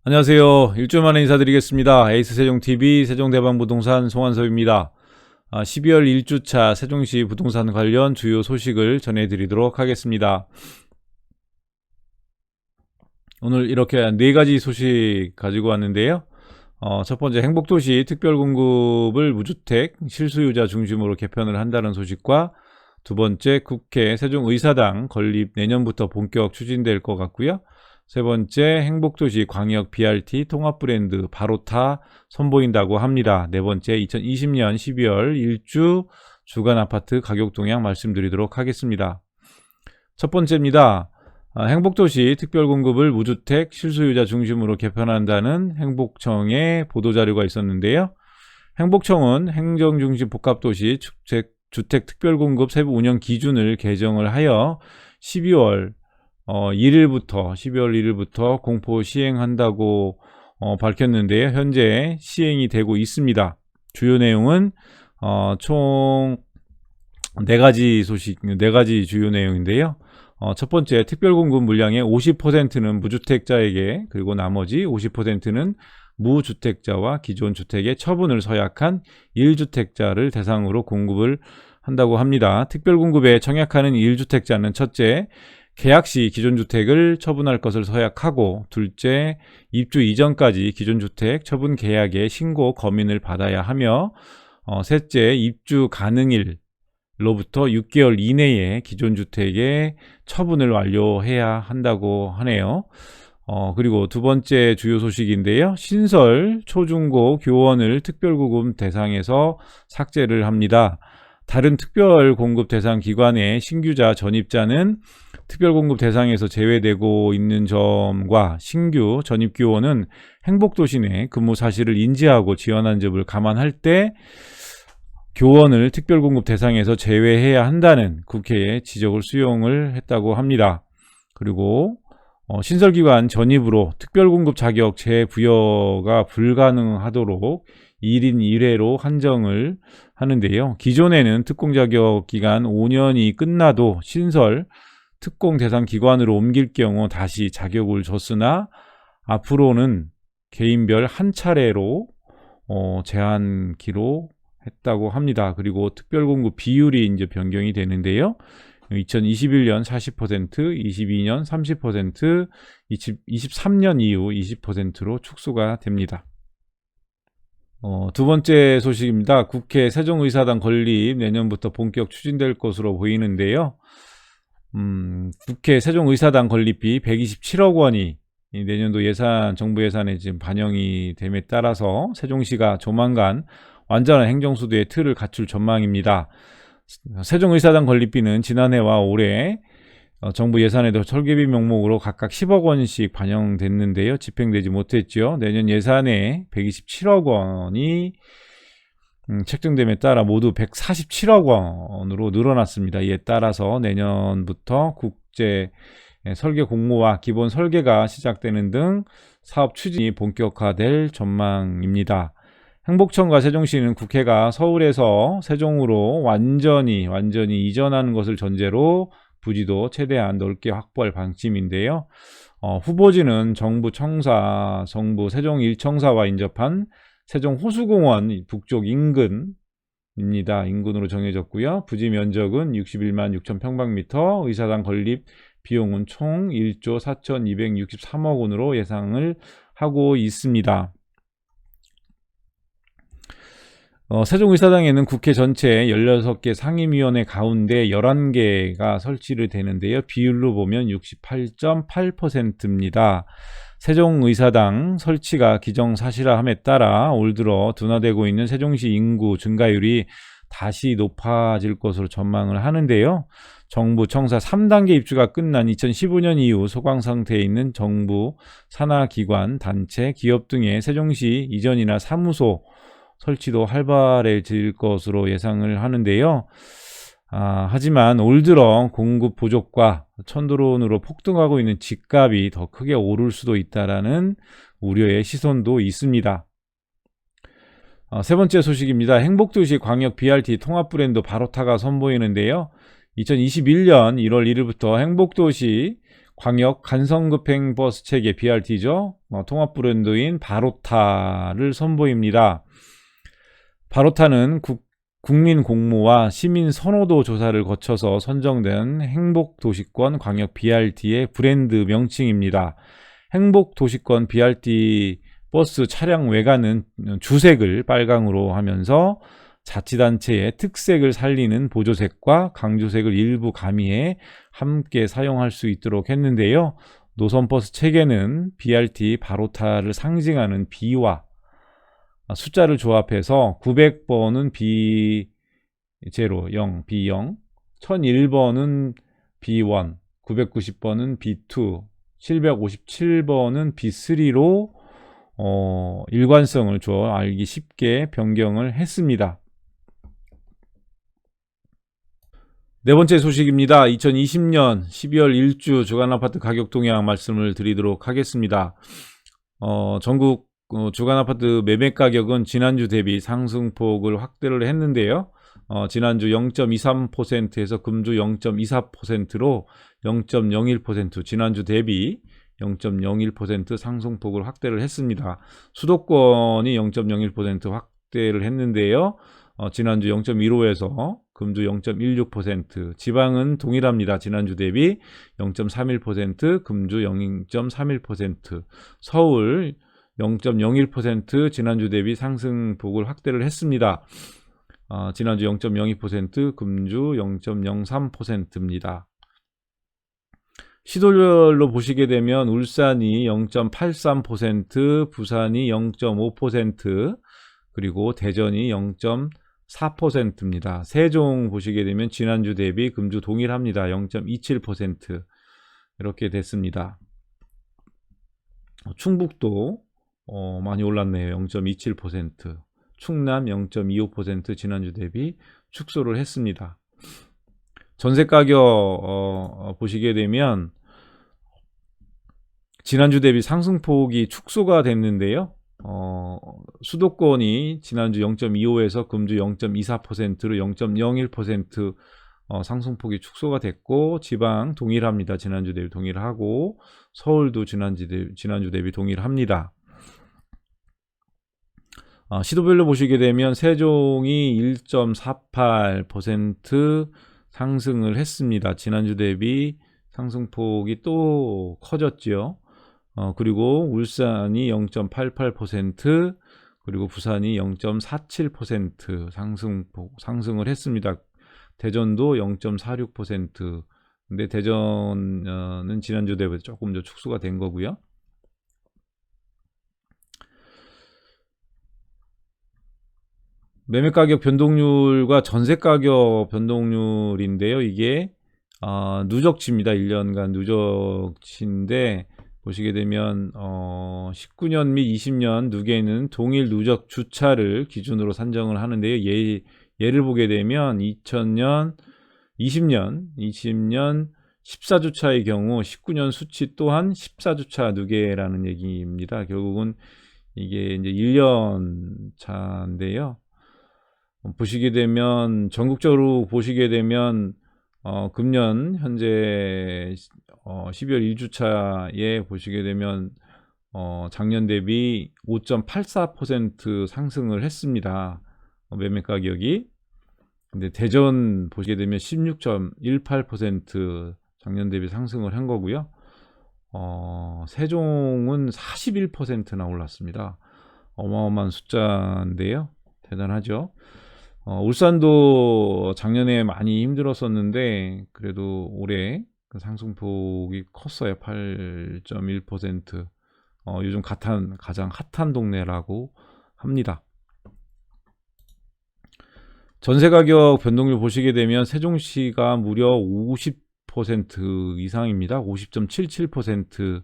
안녕하세요. 일주일 만에 인사드리겠습니다. 에이스 세종TV 세종대방부동산 송한섭입니다. 12월 1주차 세종시 부동산 관련 주요 소식을 전해드리도록 하겠습니다. 오늘 이렇게 4가지 소식 가지고 왔는데요. 첫 번째, 행복도시 특별공급을 무주택 실수요자 중심으로 개편을 한다는 소식과, 두 번째, 국회 세종의사당 건립 내년부터 본격 추진될 것 같고요. 세 번째, 행복도시 광역 BRT 통합 브랜드 바로타 선보인다고 합니다. 네 번째, 2020년 12월 1주 주간 아파트 가격 동향 말씀드리도록 하겠습니다. 첫 번째입니다. 행복도시 특별공급을 무주택 실수요자 중심으로 개편한다는 행복청의 보도자료가 있었는데요. 행복청은 행정중심 복합도시 주택 특별공급 세부 운영 기준을 개정을 하여 12월 1일부터 공포 시행한다고 밝혔는데요. 현재 시행이 되고 있습니다. 주요 내용은 총 4가지 주요 내용인데요. 첫 번째, 특별공급 물량의 50%는 무주택자에게, 그리고 나머지 50%는 무주택자와 기존 주택의 처분을 서약한 1주택자를 대상으로 공급을 한다고 합니다. 특별공급에 청약하는 1주택자는 첫째, 계약 시 기존 주택을 처분할 것을 서약하고, 둘째, 입주 이전까지 기존 주택 처분 계약의 신고 검인을 받아야 하며, 셋째, 입주 가능일로부터 6개월 이내에 기존 주택의 처분을 완료해야 한다고 하네요. 그리고 두 번째 주요 소식인데요. 신설 초중고 교원을 특별공급 대상에서 삭제를 합니다. 다른 특별공급 대상 기관의 신규자 전입자는 특별공급 대상에서 제외되고 있는 점과, 신규 전입교원은 행복도시 내 근무 사실을 인지하고 지원한 점을 감안할 때 교원을 특별공급 대상에서 제외해야 한다는 국회의 지적을 수용을 했다고 합니다. 그리고 신설기관 전입으로 특별공급 자격 재부여가 불가능하도록 1인 1회로 한정을 하는데요. 기존에는 특공 자격 기간 5년이 끝나도 신설 특공 대상 기관으로 옮길 경우 다시 자격을 줬으나, 앞으로는 개인별 한 차례로 제한키로 했다고 합니다. 그리고 특별공급 비율이 이제 변경이 되는데요. 2021년 40%, 22년 30%, 23년 이후 20%로 축소가 됩니다. 두 번째 소식입니다. 국회 세종의사당 건립 내년부터 본격 추진될 것으로 보이는데요. 국회 세종의사당 건립비 127억 원이 내년도 정부 예산에 지금 반영이 됨에 따라서 세종시가 조만간 완전한 행정수도의 틀을 갖출 전망입니다. 세종의사당 건립비는 지난해와 올해 정부 예산에도 설계비 명목으로 각각 10억 원씩 반영됐는데요. 집행되지 못했죠. 내년 예산에 127억 원이 책정됨에 따라 모두 147억 원으로 늘어났습니다. 이에 따라서 내년부터 국제 설계 공모와 기본 설계가 시작되는 등 사업 추진이 본격화될 전망입니다. 행복청과 세종시는 국회가 서울에서 세종으로 완전히 이전하는 것을 전제로 부지도 최대한 넓게 확보할 방침인데요. 후보지는 정부 세종 1청사와 인접한 세종 호수공원 북쪽 인근입니다. 인근으로 정해졌고요. 부지 면적은 61만 6천 평방미터, 의사당 건립 비용은 총 1조 4,263억 원으로 예상을 하고 있습니다. 세종의사당에는 국회 전체 16개 상임위원회 가운데 11개가 설치를 되는데요. 비율로 보면 68.8%입니다. 세종의사당 설치가 기정사실화함에 따라 올 들어 둔화되고 있는 세종시 인구 증가율이 다시 높아질 것으로 전망을 하는데요. 정부 청사 3단계 입주가 끝난 2015년 이후 소강 상태에 있는 정부, 산하기관, 단체, 기업 등의 세종시 이전이나 사무소 설치도 활발해질 것으로 예상을 하는데요. 하지만 올 들어 공급 부족과 천도론으로 폭등하고 있는 집값이 더 크게 오를 수도 있다라는 우려의 시선도 있습니다. 세 번째 소식입니다. 행복도시 광역 BRT 통합 브랜드 바로타가 선보이는데요. 2021년 1월 1일부터 행복도시 광역 간선급행버스 체계 BRT죠. 통합 브랜드인 바로타를 선보입니다. 바로타는 국민 공모와 시민 선호도 조사를 거쳐서 선정된 행복도시권 광역 BRT의 브랜드 명칭입니다. 행복도시권 BRT 버스 차량 외관은 주색을 빨강으로 하면서 자치단체의 특색을 살리는 보조색과 강조색을 일부 가미해 함께 사용할 수 있도록 했는데요. 노선버스 체계는 BRT 바로타를 상징하는 B와 숫자를 조합해서 900번은 B0, B0, 1001번은 B1, 990번은 B2, 757번은 B3로 일관성을 줘 알기 쉽게 변경을 했습니다. 네 번째 소식입니다. 2020년 12월 1주 주간아파트 가격 동향 말씀을 드리도록 하겠습니다. 전국 주간아파트 매매가격은 지난주 대비 상승폭을 확대를 했는데요. 지난주 0.23%에서 금주 0.24%로 0.01%, 지난주 대비 0.01% 상승폭을 확대를 했습니다. 수도권이 0.01% 확대를 했는데요. 지난주 0.15에서 금주 0.16%, 지방은 동일합니다. 지난주 대비 0.31%, 금주 0.31%, 서울 0.01% 지난주 대비 상승폭을 확대를 했습니다. 지난주 0.02%, 금주 0.03%입니다. 시도별로 보시게 되면 울산이 0.83%, 부산이 0.5%, 그리고 대전이 0.4%입니다. 세종 보시게 되면 지난주 대비 금주 동일합니다. 0.27% 이렇게 됐습니다. 충북도 많이 올랐네요. 0.27%, 충남 0.25% 지난주 대비 축소를 했습니다. 전세 가격 보시게 되면 지난주 대비 상승폭이 축소가 됐는데요. 수도권이 지난주 0.25에서 금주 0.24%로 0.01% 상승폭이 축소가 됐고, 지방 동일합니다. 지난주 대비 동일하고, 서울도 지난주 대비 동일합니다. 시도별로 보시게 되면 세종이 1.48% 상승을 했습니다. 지난주 대비 상승폭이 또 커졌죠. 그리고 울산이 0.88%, 그리고 부산이 0.47% 상승을 했습니다. 대전도 0.46%. 근데 대전은 지난주 대비 조금 더 축소가 된 거고요. 매매가격 변동률과 전세가격 변동률인데요. 이게 누적치입니다. 1년간 누적치인데 보시게 되면 19년 및 20년 누계는 동일 누적 주차를 기준으로 산정을 하는데요. 예를 보게 되면 2000년, 20년 14주차의 경우 19년 수치 또한 14주차 누계라는 얘기입니다. 결국은 이게 이제 1년 차인데요. 보시게 되면 전국적으로 보시게 되면 금년 현재 12월 1주차에 보시게 되면 작년 대비 5.84% 상승을 했습니다. 매매 가격이. 근데 대전 보시게 되면 16.18% 작년 대비 상승을 한 거고요. 세종은 41%나 올랐습니다. 어마어마한 숫자인데요. 대단하죠. 울산도 작년에 많이 힘들었었는데 그래도 올해 그 상승폭이 컸어요. 8.1%. 요즘 가장 핫한 동네라고 합니다. 전세 가격 변동률 보시게 되면 세종시가 무려 50% 이상입니다. 50.77%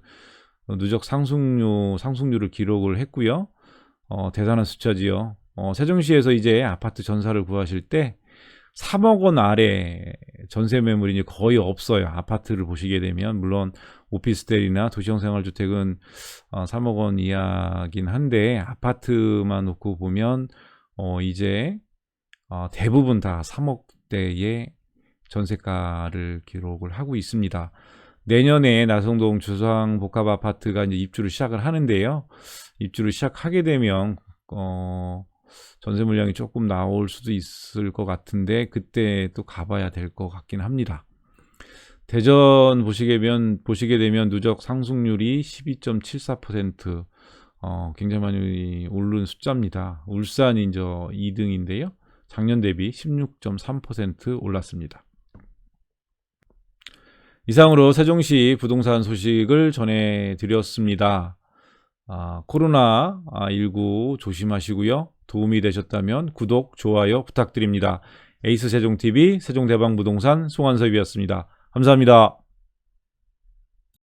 누적 상승률을 기록을 했고요. 대단한 숫자지요. 세종시에서 이제 아파트 전사를 구하실 때 3억 원 아래 전세 매물이 이제 거의 없어요. 아파트를 보시게 되면 물론 오피스텔이나 도시형 생활주택은 3억 원 이하긴 한데 아파트만 놓고 보면 이제 대부분 다 3억대의 전세가를 기록을 하고 있습니다. 내년에 나성동 주상복합아파트가 이제 입주를 시작을 하는데요. 입주를 시작하게 되면 전세 물량이 조금 나올 수도 있을 것 같은데 그때 또 가봐야 될 것 같긴 합니다. 대전 보시게 되면 누적 상승률이 12.74%, 굉장히 많이 오른 숫자입니다. 울산이 이제 2등인데요. 작년 대비 16.3% 올랐습니다. 이상으로 세종시 부동산 소식을 전해드렸습니다. 코로나19 조심하시고요. 도움이 되셨다면 구독, 좋아요 부탁드립니다. 에이스 세종TV 세종대방부동산 송한섭이었습니다. 감사합니다.